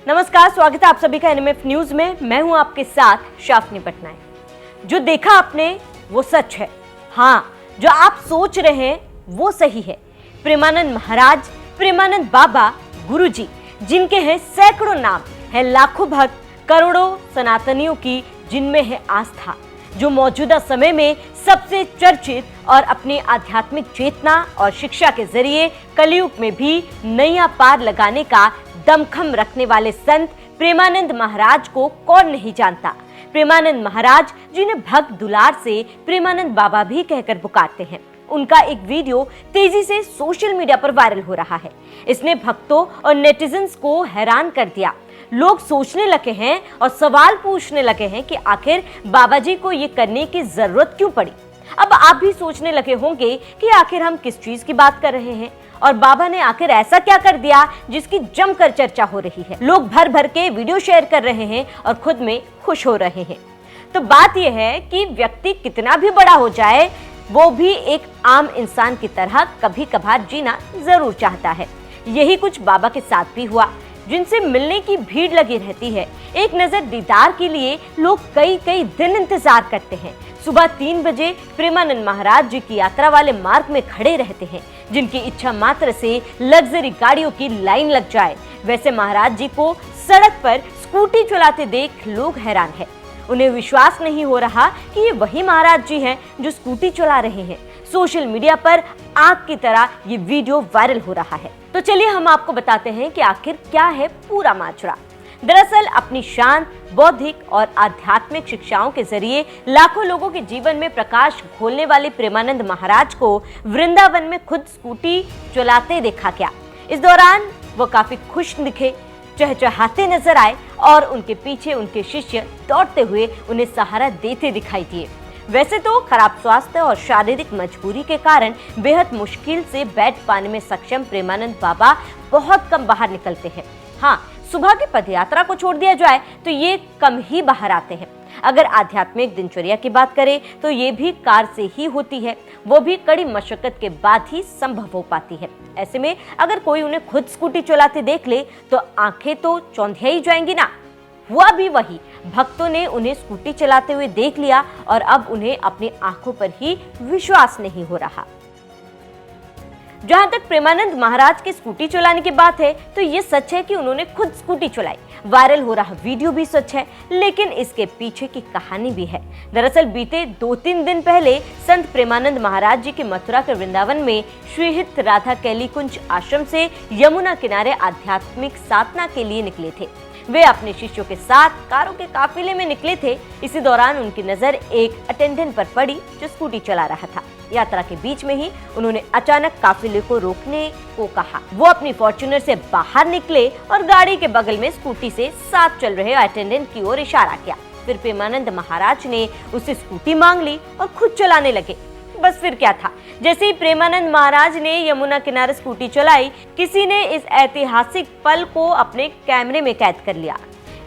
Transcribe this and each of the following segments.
नमस्कार, स्वागत है आप सभी का एनएमएफ न्यूज में। मैं हूं आपके साथ शाफनी पटनायक। जो देखा आपने वो सच है। हाँ, जो आप सोच रहे हैं वो सही है। प्रेमानंद महाराज, प्रेमानंद बाबा, गुरुजी, जिनके हैं सैकड़ों नाम, है लाखों भक्त, करोड़ों सनातनियों की जिनमें है आस्था, जो मौजूदा समय में सबसे चर्चित और अपनी आध्यात्मिक चेतना और शिक्षा के जरिए कलयुग में भी नैया पार लगाने का दमखम रखने वाले संत प्रेमानंद महाराज को कौन नहीं जानता। प्रेमानंद महाराज, जिन्हें भक्त दुलार से प्रेमानंद बाबा भी कहकर पुकारते हैं, उनका एक वीडियो तेजी से सोशल मीडिया पर वायरल हो रहा है। इसने भक्तों और नेटिजन्स को हैरान कर दिया। लोग सोचने लगे हैं और सवाल पूछने लगे हैं कि आखिर बाबा जी को ये करने की जरूरत क्यों पड़ी। अब आप भी सोचने लगे होंगे कि आखिर हम किस चीज की बात कर रहे हैं और बाबा ने आखिर ऐसा क्या कर दिया जिसकी जमकर चर्चा हो रही है। लोग भर भर के वीडियो शेयर कर रहे हैं और खुद में खुश हो रहे हैं। तो बात यह है कि व्यक्ति कितना भी बड़ा हो जाए, वो भी एक आम इंसान की तरह कभी कभार जीना जरूर चाहता है। यही कुछ बाबा के साथ भी हुआ, जिनसे मिलने की भीड़ लगी रहती है। एक नजर दीदार के लिए लोग कई कई दिन इंतजार करते हैं। सुबह 3 बजे प्रेमानंद महाराज जी की यात्रा वाले मार्ग में खड़े रहते हैं, जिनकी इच्छा मात्र से लग्जरी गाड़ियों की लाइन लग जाए। वैसे महाराज जी को सड़क पर स्कूटी चलाते देख लोग हैरान हैं। उन्हें विश्वास नहीं हो रहा कि ये वही महाराज जी हैं जो स्कूटी चला रहे हैं। सोशल मीडिया पर आग की तरह ये वीडियो वायरल हो रहा है। तो चलिए हम आपको बताते हैं कि आखिर क्या है पूरा माजरा। दरअसल अपनी शांत, बौद्धिक और आध्यात्मिक शिक्षाओं के जरिए लाखों लोगों के जीवन में प्रकाश घोलने वाले प्रेमानंद महाराज को वृंदावन में खुद स्कूटी चलाते देखा गया। इस दौरान वो काफी खुश दिखे, चहचहाते नजर आए और उनके पीछे उनके शिष्य दौड़ते हुए उन्हें सहारा देते दिखाई दिए। वैसे तो खराब स्वास्थ्य और शारीरिक मजबूरी के कारण बेहद मुश्किल से बैठ पाने में सक्षम प्रेमानंद बाबा बहुत कम बाहर निकलते हैं। हाँ, सुबह की पदयात्रा को छोड़ दिया जाए तो ये कम ही बाहर आते हैं। अगर आध्यात्मिक दिनचर्या की बात करें तो ये भी कार से ही होती है, वो भी कड़ी मशक्कत के बाद ही संभव हो पाती है। ऐसे में अगर कोई उन्हें खुद स्कूटी चलाते देख ले तो आंखें तो चौंधिया ही जाएंगी ना। हुआ भी वही, भक्तों ने उन्हें स्कूटी चलाते हुए देख लिया और अब उन्हें अपनी आंखों पर ही विश्वास नहीं हो रहा। जहां तक प्रेमानंद महाराज की स्कूटी चलाने की बात है तो ये सच है कि उन्होंने खुद स्कूटी चलाई। वायरल हो रहा वीडियो भी सच है, लेकिन इसके पीछे की कहानी भी है। दरअसल बीते 2-3 दिन पहले संत प्रेमानंद महाराज जी के मथुरा के वृंदावन में श्रीहित राधा कैली कुंज आश्रम से यमुना किनारे आध्यात्मिक साधना के लिए निकले थे। वे अपने शिष्यों के साथ कारों के काफिले में निकले थे। इसी दौरान उनकी नजर एक अटेंडेंट पर पड़ी जो स्कूटी चला रहा था। यात्रा के बीच में ही उन्होंने अचानक काफिले को रोकने को कहा। वो अपनी फॉर्च्यूनर से बाहर निकले और गाड़ी के बगल में स्कूटी से साथ चल रहे अटेंडेंट की ओर इशारा किया। फिर प्रेमानंद महाराज ने उससे स्कूटी मांग ली और खुद चलाने लगे। बस फिर क्या था, जैसे ही प्रेमानंद महाराज ने यमुना किनारे स्कूटी चलाई, किसी ने इस ऐतिहासिक पल को अपने कैमरे में कैद कर लिया।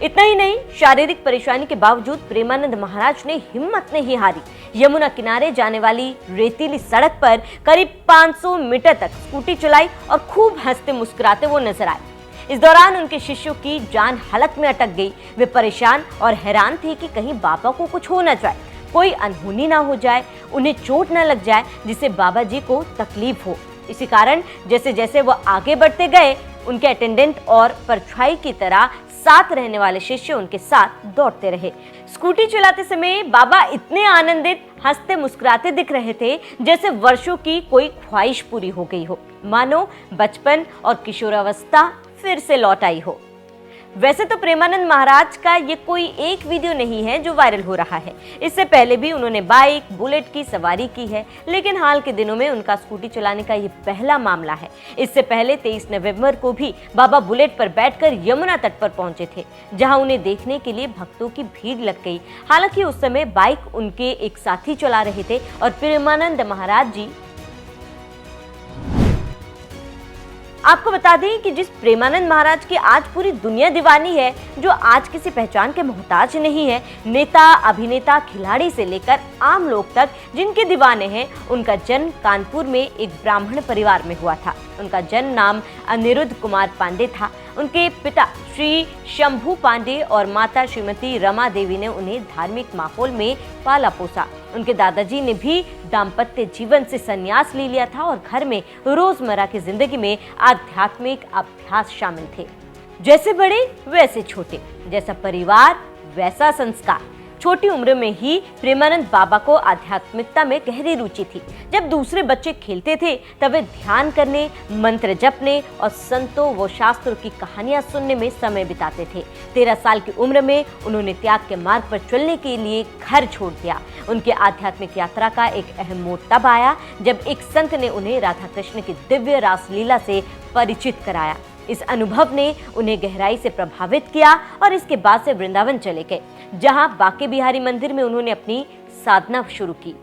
इतना ही नहीं, शारीरिक परेशानी के बावजूद प्रेमानंद महाराज ने हिम्मत नहीं हारी। यमुना किनारे जाने वाली रेतीली सड़क पर करीब 500 मीटर तक स्कूटी चलाई और खूब हंसते मुस्कुराते वो नजर आए। इस दौरान उनके शिष्यों की जान हलक में अटक गई। वे परेशान और हैरान थे कि कहीं बाबा को कुछ हो न जाए, कोई अनहोनी ना हो जाए, उन्हें चोट न लग जाए जिससे बाबा जी को तकलीफ हो। इसी कारण जैसे जैसे वो आगे बढ़ते गए, उनके अटेंडेंट और परछाई की तरह साथ रहने वाले शिष्य उनके साथ दौड़ते रहे। स्कूटी चलाते समय बाबा इतने आनंदित, हंसते मुस्कुराते दिख रहे थे जैसे वर्षों की कोई ख्वाहिश पूरी हो गई हो, मानो बचपन और किशोरावस्था फिर से लौट आई हो। वैसे तो प्रेमानंद महाराज का ये कोई एक वीडियो नहीं है जो वायरल हो रहा है। इससे पहले भी उन्होंने बाइक, बुलेट की सवारी की है, लेकिन हाल के दिनों में उनका स्कूटी चलाने का ये पहला मामला है। इससे पहले 23 नवंबर को भी बाबा बुलेट पर बैठकर यमुना तट पर पहुंचे थे, जहां उन्हें देखने के लिए भक्तों की भीड़ लग गई। हालांकि उस समय बाइक उनके एक साथी चला रहे थे और प्रेमानंद महाराज जी आपको बता दें कि जिस प्रेमानंद महाराज की आज पूरी दुनिया दीवानी है, जो आज किसी पहचान के मोहताज नहीं है, नेता, अभिनेता, खिलाड़ी से लेकर आम लोग तक जिनके दीवाने हैं, उनका जन्म कानपुर में एक ब्राह्मण परिवार में हुआ था। उनका जन्म नाम अनिरुद्ध कुमार पांडे था। उनके पिता श्री शंभू पांडे और माता श्रीमती रमा देवी ने उन्हें धार्मिक माहौल में पाला पोसा। उनके दादाजी ने भी दाम्पत्य जीवन से संन्यास ले लिया था और घर में रोजमर्रा की जिंदगी में आध्यात्मिक अभ्यास शामिल थे। जैसे बड़े वैसे छोटे, जैसा परिवार वैसा संस्कार। छोटी उम्र में ही प्रेमानंद बाबा को आध्यात्मिकता में गहरी रुचि थी। जब दूसरे बच्चे खेलते थे तब वे ध्यान करने, मंत्र जपने और संतों व शास्त्रों की कहानियां सुनने में समय बिताते थे। 13 साल की उम्र में उन्होंने त्याग के मार्ग पर चलने के लिए घर छोड़ दिया। उनकी आध्यात्मिक यात्रा का एक अहम मोड़ तब आया जब एक संत ने उन्हें राधा कृष्ण की दिव्य रासलीला से परिचित कराया। इस अनुभव ने उन्हें गहराई से प्रभावित किया और इसके बाद से वृंदावन चले गए, जहां बांके बिहारी मंदिर में उन्होंने अपनी साधना शुरू की।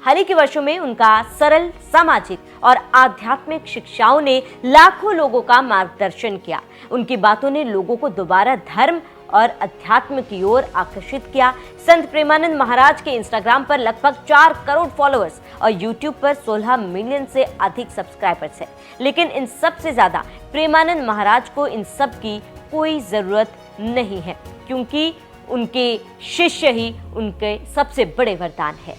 हाल ही के वर्षों में उनका सरल सामाजिक और आध्यात्मिक शिक्षाओं ने लाखों लोगों का मार्गदर्शन किया। उनकी बातों ने लोगों को दोबारा धर्म और अध्यात्म की ओर आकर्षित किया। संत प्रेमानंद महाराज के इंस्टाग्राम पर लगभग 4 करोड़ फॉलोअर्स और यूट्यूब पर 16 मिलियन से अधिक सब्सक्राइबर्स हैं। लेकिन इन सब से ज्यादा प्रेमानंद महाराज को इन सब की कोई जरूरत नहीं है, क्योंकि उनके शिष्य ही उनके सबसे बड़े वरदान है।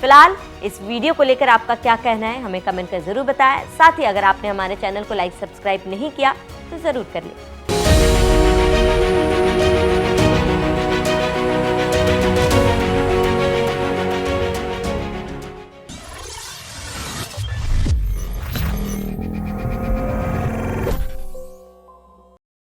फिलहाल इस वीडियो को लेकर आपका क्या कहना है, हमें कमेंट कर जरूर बताएं। साथ ही अगर आपने हमारे चैनल को लाइक सब्सक्राइब नहीं किया तो जरूर कर लें।